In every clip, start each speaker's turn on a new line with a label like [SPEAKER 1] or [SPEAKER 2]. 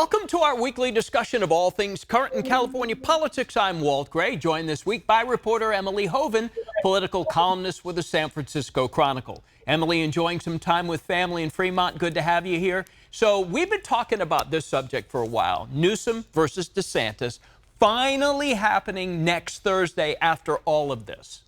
[SPEAKER 1] Welcome to our weekly discussion of all things current in California politics. I'm Walt Gray, joined this week by reporter Emily Hoeven, political columnist with the San Francisco Chronicle. Emily, enjoying some time with family in Fremont. Good to have you here. So we've been talking about this subject for a while. Newsom versus DeSantis finally happening next Thursday after all of this.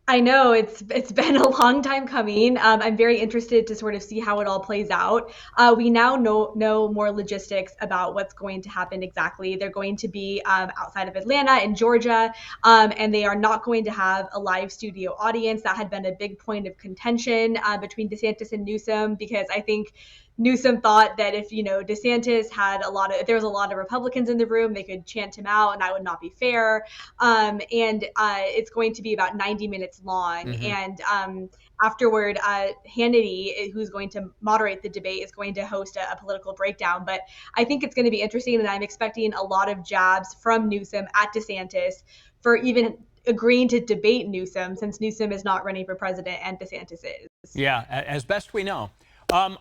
[SPEAKER 2] I know it's been a long time coming. I'm very interested to sort of see how it all plays out. We now know more logistics about what's going to happen exactly. They're going to be outside of Atlanta in Georgia, and they are not going to have a live studio audience. That had been a big point of contention between DeSantis and Newsom, because I think Newsom thought that if, DeSantis had if there was a lot of Republicans in the room, they could chant him out and that would not be fair. And it's going to be about 90 minutes long. Mm-hmm. And afterward, Hannity, who's going to moderate the debate, is going to host a political breakdown. But I think it's going to be interesting, and I'm expecting a lot of jabs from Newsom at DeSantis for even agreeing to debate Newsom, since Newsom is not running for president and DeSantis is.
[SPEAKER 1] Yeah, as best we know.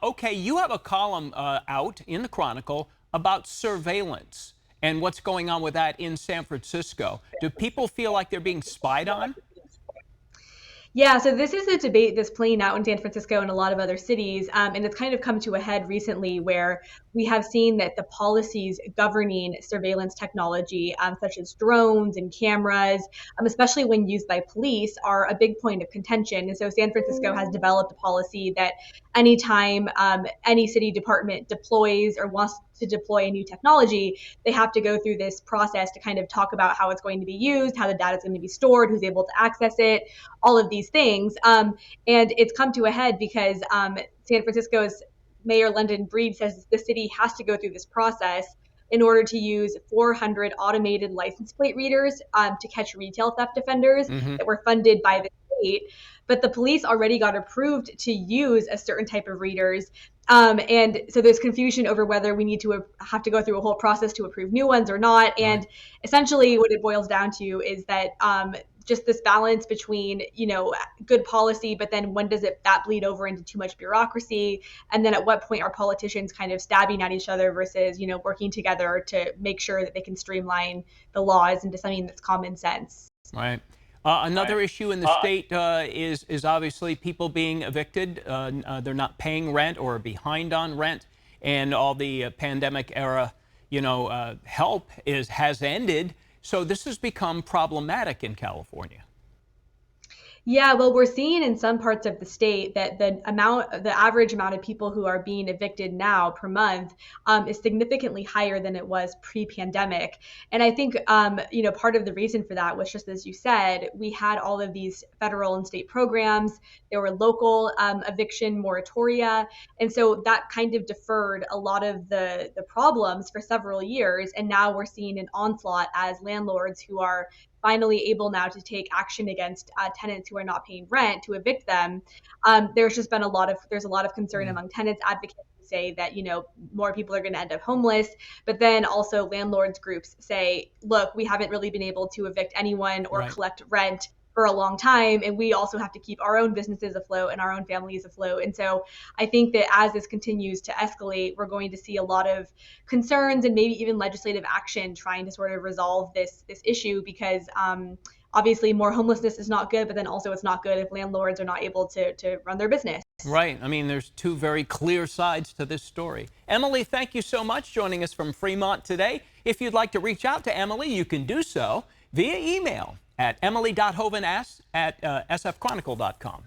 [SPEAKER 1] Okay, you have a column out in the Chronicle about surveillance and what's going on with that in San Francisco. Do people feel like they're being spied on?
[SPEAKER 2] Yeah, so this is a debate that's playing out in San Francisco and a lot of other cities, and it's kind of come to a head recently where we have seen that the policies governing surveillance technology, such as drones and cameras, especially when used by police, are a big point of contention. And so San Francisco has developed a policy that anytime any city department deploys or wants to deploy a new technology, they have to go through this process to kind of talk about how it's going to be used, how the data is going to be stored, who's able to access it, all of these things. And it's come to a head because San Francisco's Mayor London Breed says the city has to go through this process in order to use 400 automated license plate readers to catch retail theft offenders that were funded by the state. But the police already got approved to use a certain type of readers. And so there's confusion over whether we need to have to go through a whole process to approve new ones or not. And essentially what it boils down to is that just this balance between, good policy, but then when does that bleed over into too much bureaucracy? And then at what point are politicians kind of stabbing at each other versus, working together to make sure that they can streamline the laws into something that's common sense?
[SPEAKER 1] Right. Another issue in the state is obviously people being evicted. They're not paying rent or behind on rent, and all the pandemic era, help has ended. So this has become problematic in California.
[SPEAKER 2] Yeah, well, we're seeing in some parts of the state that the average amount of people who are being evicted now per month is significantly higher than it was pre-pandemic. And I think, part of the reason for that was just as you said, we had all of these federal and state programs. There were local eviction moratoria. And so that kind of deferred a lot of the problems for several years. And now we're seeing an onslaught as landlords who are finally able now to take action against tenants who are not paying rent to evict them. There's a lot of concern among tenants advocates who say that, more people are going to end up homeless. But then also landlords groups say, look, we haven't really been able to evict anyone or collect rent for a long time, and we also have to keep our own businesses afloat and our own families afloat. And so I think that as this continues to escalate, we're going to see a lot of concerns and maybe even legislative action trying to sort of resolve this issue, because obviously more homelessness is not good, but then also it's not good if landlords are not able to run their business.
[SPEAKER 1] Right. I mean, there's two very clear sides to this story. Emily, thank you so much joining us from Fremont today. If you'd like to reach out to Emily, you can do so via email at emily.hoeven@sfchronicle.com.